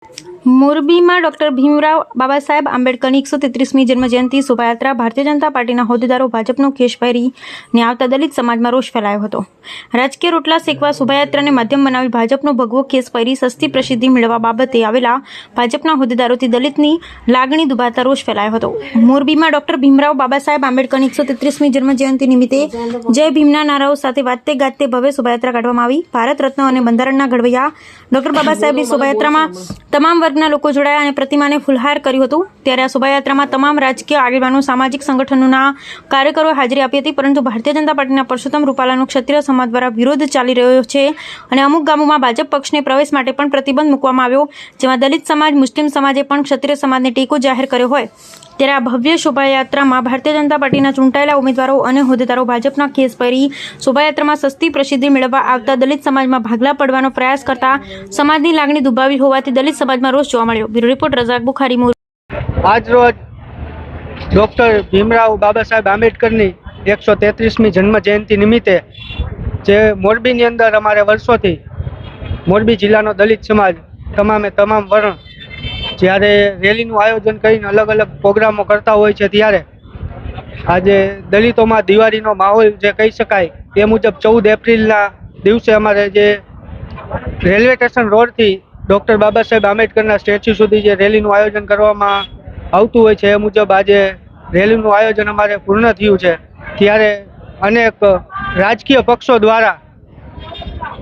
મોરબીમાં ડોક્ટર ભીમરાવ બાબા સાહેબ આંબેડકરની 133મી જન્મજયંતિ શોભાયાત્રા ભારતીય જનતા પાર્ટીના હોદ્દેદારો ભાજપનો ખેસ પહેરીને આવતા દલિત સમાજમાં રોષ ફેલાયો હતો। રાજકીય રોટલા શેકવા શોભાયાત્રાને માધ્યમ બનાવી ભાજપનો ભગવો ખેસ પહેરી સસ્તી પ્રસિદ્ધિ મેળવવા બાબતે આવેલા ભાજપના હોદ્દેદારોથી દલિતની લાગણી દુભાતા રોષ ફેલાયો હતો। મોરબીમાં ડોક્ટર ભીમરાવ બાબા સાહેબ આંબેડકરની 133મી જન્મજયંતિ નિમિત્તે જય ભીમના નારાઓ સાથે વાજતે ગાજતે ભવ્ય શોભાયાત્રા કાઢવામાં આવી। ભારત રત્ન અને બંધારણના ઘડવૈયા ડોક્ટર બાબા સાહેબની શોભાયાત્રામાં તમામ વર્ગના લોકો જોડાયા અને પ્રતિમાને ફૂલહાર કર્યું હતું। ત્યારે આ શોભાયાત્રામાં તમામ રાજકીય આગેવાનો, સામાજિક સંગઠનોના કાર્યકરોએ હાજરી આપી હતી, પરંતુ ભારતીય જનતા પાર્ટીના પરસોત્તમ રૂપાલાનો ક્ષત્રિય સમાજ દ્વારા વિરોધ ચાલી રહ્યો છે અને અમુક ગામોમાં ભાજપ પક્ષને પ્રવેશ માટે પણ પ્રતિબંધ મૂકવામાં આવ્યો, જેમાં દલિત સમાજ, મુસ્લિમ સમાજે પણ ક્ષત્રિય સમાજને ટેકો જાહેર કર્યો હોય। ત્યારે આ ભવ્ય શોભાયાત્રામાં ભારતીય જનતા પાર્ટીના ચૂંટાયેલા ઉમેદવારો અને હોદ્દેદારો ભાજપના ખેસ પહેરી શોભાયાત્રામાં સસ્તી પ્રસિદ્ધિ મેળવવા આવતા દલિત સમાજમાં ભાગલા પડવાનો પ્રયાસ કરતા સમાજની લાગણી દુભાવી હોવાથી દલિત સમાજમાં રોષ જોવા મળ્યો। Bureau report Razak Bukhari. આજ રોજ ડૉક્ટર ભીમરાવ બાબા સાહેબ આંબેડકરની 133મી જન્મ જયંતિ નિમિત્તે જે મોરબીની અંદર અમારે વર્ષોથી મોરબી જિલ્લાનો દલિત સમાજ તમામ વર્ણ જ્યારે રેલીનું આયોજન કરીને અલગ અલગ પ્રોગ્રામો કરતા હોય છે, ત્યારે આજે દલિતોમાં દિવાળીનો માહોલ જે કહી શકાય એ મુજબ 14 એપ્રિલના દિવસે અમારે જે railway station રોડથી doctor Baba Saheb આંબેડકરના statue સુધી જે રેલીનું આયોજન કરવામાં આવતું હોય છે, એ મુજબ આજે રેલીનું આયોજન અમારે પૂર્ણ થયું છે। ત્યારે અનેક રાજકીય પક્ષો દ્વારા,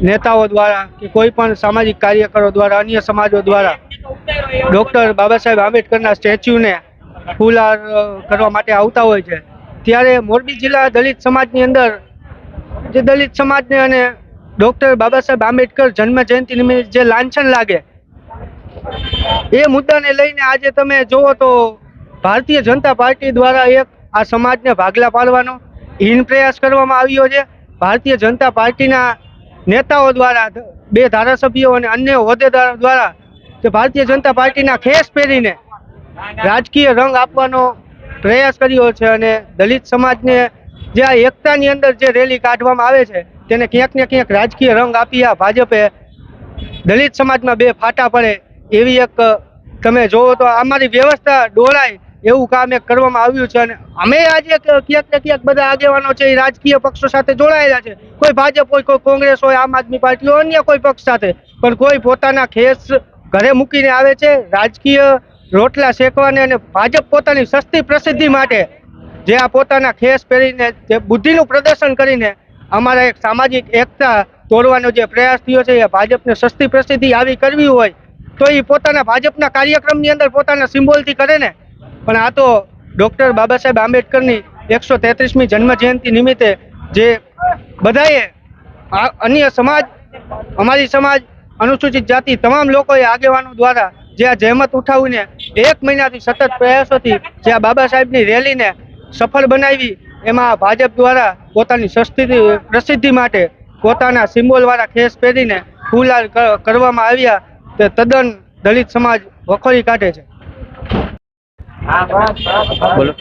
નેતાઓ દ્વારા કે કોઈ પણ સામાજિક કાર્યકરો દ્વારા, અન્ય સમાજો દ્વારા ડૉક્ટર બાબા સાહેબ આંબેડકરના સ્ટેચ્યુને ફૂલહાર કરવા માટે આવતા હોય છે। ત્યારે મોરબી જિલ્લા દલિત સમાજની અંદર જે દલિત સમાજને અને ડૉક્ટર બાબા સાહેબ આંબેડકર જન્મ જયંતિ નિમિત્તે જે લાંછન લાગે એ મુદ્દાને લઈને આજે તમે જુઓ તો ભારતીય જનતા પાર્ટી દ્વારા એક આ સમાજને ભાગલા પાડવાનો હીન પ્રયાસ કરવામાં આવ્યો છે। ભારતીય જનતા પાર્ટીના નેતાઓ દ્વારા, 2 ધારાસભ્યો અને અન્ય હોદ્દેદારો દ્વારા કે ભારતીય જનતા પાર્ટીના ખેસ પહેરીને રાજકીય રંગ આપવાનો પ્રયાસ કર્યો છે અને દલિત સમાજને જે આ એકતાની અંદર જે રેલી કાઢવામાં આવે છે તેને ક્યાંક ને ક્યાંક રાજકીય રંગ આપી આ ભાજપે દલિત સમાજમાં 2 ફાટા પડે એવી એક તમે જોવો તો અમારી વ્યવસ્થા ડોળાય એવું કામ એક કરવામાં આવ્યું છે। અને અમે આજે ક્યાંક ને ક્યાંક બધા આગેવાનો છે એ રાજકીય પક્ષો સાથે જોડાયેલા છે, કોઈ ભાજપ હોય, કોઈ કોંગ્રેસ હોય, આમ આદમી પાર્ટી હોય, અન્ય કોઈ પક્ષ સાથે, પણ કોઈ પોતાના ખેસ ઘરે મૂકીને આવે છે રાજકીય રોટલા શેકવાને અને ભાજપ પોતાની સસ્તી પ્રસિદ્ધિ માટે જે આ પોતાના ખેસ પહેરીને જે બુદ્ધિનું પ્રદર્શન કરીને અમારા એક સામાજિક એકતા તોડવાનો જે પ્રયાસ થયો છે, એ ભાજપને સસ્તી પ્રસિદ્ધિ આવી કરવી હોય તો એ પોતાના ભાજપના કાર્યક્રમની અંદર પોતાના સિમ્બોલથી કરે ને, પણ આ તો ડૉક્ટર બાબા સાહેબ આંબેડકરની 133મી જન્મ જયંતિ નિમિત્તે જે બધાએ અન્ય સમાજ, અમારી સમાજ, અનુસૂચિત જાતિ તમામ લોકોએ આગેવાનો દ્વારા જે આ જહેમત ઉઠાવીને 1 મહિનાથી સતત પ્રયાસોથી જે આ બાબા સાહેબની રેલીને સફળ બનાવી, એમાં ભાજપ દ્વારા પોતાની સસ્તી પ્રસિદ્ધિ માટે પોતાના સિમ્બોલવાળા ખેસ પહેરીને ફૂલહાર કરવામાં આવ્યા, તે તદ્દન દલિત સમાજ વખોડી કાઢે છે। બોલો,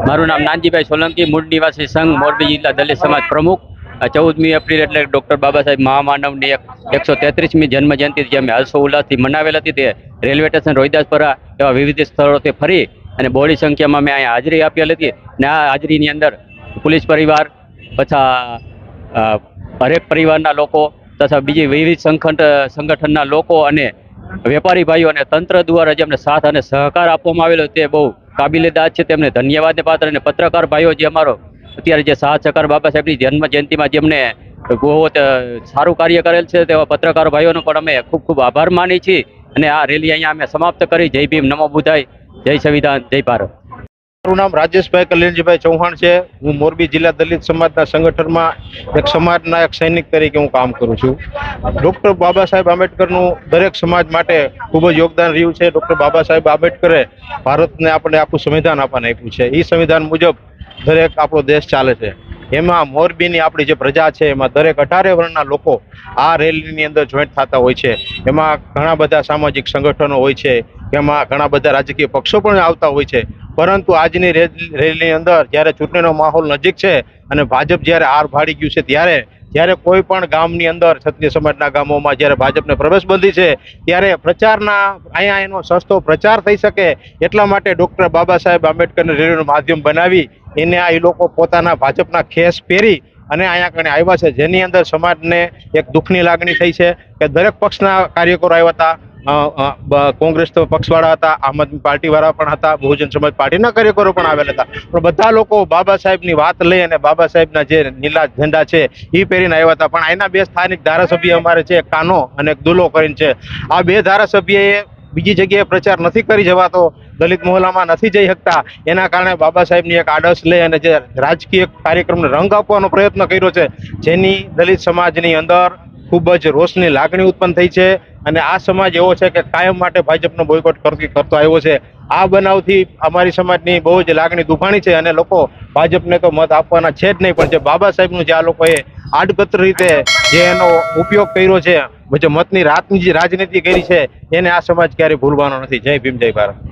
મારું નામ નાનજીભાઈ સોલંકી, મૂળ નિવાસી સંઘ મોરબી જિલ્લા દલિત સમાજ પ્રમુખ। 14મી એપ્રિલ એટલે ડૉક્ટર બાબા સાહેબ મહામાનવની 133મી જન્મ જયંતિ જે અમે હર્ષો ઉલ્લાસથી મનાવેલ હતી, તે રેલવે સ્ટેશન, રોહિદાસપરા એવા વિવિધ સ્થળોથી ફરી અને બહોળી સંખ્યામાં મેં અહીંયા હાજરી આપેલ હતી। અને આ હાજરીની અંદર પોલીસ પરિવાર, તથા હરેક પરિવારના લોકો તથા બીજી વિવિધ સંગઠનના લોકો અને વેપારી ભાઈઓ અને તંત્ર દ્વારા જેમને સાથ અને સહકાર આપવામાં આવેલો તે બહુ કાબિલેદાદ છે, તેમને ધન્યવાદને પાત્ર। અને પત્રકાર ભાઈઓ જે અમારો અત્યારે જે સાથ સહકાર બાબા સાહેબની જન્મ જયંતિમાં જેમને બહુ સારું કાર્ય કરેલ છે તેવા પત્રકાર ભાઈઓનો પણ અમે ખૂબ ખૂબ આભાર માની છીએ। અને આ રેલી અહીંયા અમે સમાપ્ત કરી। જય ભીમ, નમો બુદ્ધાય, જય સંવિધાન, જય ભારત। મારું નામ રાજેશભાઈ કલ્યાણજીભાઈ ચૌહાણ છે। હું મોરબી જિલ્લા દલિત સમાજના સંગઠનમાં એક સમાજના એક સૈનિક તરીકે હું કામ કરું છું। ડૉક્ટર બાબા સાહેબ આંબેડકરનું દરેક સમાજ માટે ખૂબ જ યોગદાન રહ્યું છે। ડૉક્ટર બાબા સાહેબ આંબેડકરે ભારતને આપણે આખું સંવિધાન આપણને આપ્યું છે, એ સંવિધાન મુજબ દરેક આપણો દેશ ચાલે છે। એમાં મોરબીની આપણી જે પ્રજા છે એમાં દરેક 18 વર્ણના લોકો આ રેલીની અંદર જોઈન્ટ થતા હોય છે। એમાં ઘણા બધા સામાજિક સંગઠનો હોય છે, એમાં ઘણા બધા રાજકીય પક્ષો પણ આવતા હોય છે, પરંતુ આજની રેલીની અંદર જ્યારે ચૂંટણીનો માહોલ નજીક છે અને ભાજપ જ્યારે હાર ભાળી ગયું છે, ત્યારે જ્યારે કોઈ પણ ગામની અંદર ક્ષત્રિય સમાજના ગામોમાં જ્યારે ભાજપને પ્રવેશબંધી છે ત્યારે પ્રચારના અહીંયા એનો સસ્તો પ્રચાર થઈ શકે એટલા માટે ડૉક્ટર બાબા સાહેબ આંબેડકરને રેલીનું માધ્યમ બનાવી એને આ લોકો પોતાના ભાજપના ખેસ પહેરી અને અહીંયા કણે આવ્યા છે, જેની અંદર સમાજને એક દુઃખની લાગણી થઈ છે કે દરેક પક્ષના કાર્યકરો આવ્યા હતા. કોંગ્રેસ પક્ષવાળા હતા, આમ આદમી પાર્ટીવાળા પણ હતા, બહુજન સમાજ પાર્ટીના કાર્યકરો પણ આવેલા હતા, પણ બધા લોકો બાબા સાહેબની વાત લઈ અને બાબા સાહેબના જે નીલા ઝંડા છે એ પહેરીને આવ્યા હતા. પણ અહીંના બે સ્થાનિક ધારાસભ્ય અમારે છે, એક કાનો અને એક દુલો કરીને છે. આ બે ધારાસભ્યએ બીજી જગ્યાએ પ્રચાર નથી કરી જવાતો, દલિત મહોલ્લામાં નથી જઈ શકતા, એના કારણે બાબા સાહેબની એક આદર્શ લઈ અને જે રાજકીય કાર્યક્રમને રંગ આપવાનો પ્રયત્ન કર્યો છે, જેની દલિત સમાજની અંદર ખૂબ જ રોષની લાગણી ઉત્પન્ન થઈ છે. અને આ સમાજ એવો છે કે કાયમ માટે ભાજપનો બોયકોટ કરતો આવ્યો છે. આ બનાવથી અમારી સમાજની બહુ જ લાગણી દુભાણી છે અને લોકો ભાજપને તો મત આપવાના છે જ નહીં, પણ જે બાબા સાહેબનું જે આ લોકોએ આડકતરી રીતે જે એનો ઉપયોગ કર્યો છે, જે મતની રાજનીતિ કરી છે, એને આ સમાજ ક્યારેય ભૂલવાનો નથી. જય ભીમ, જય ભારત.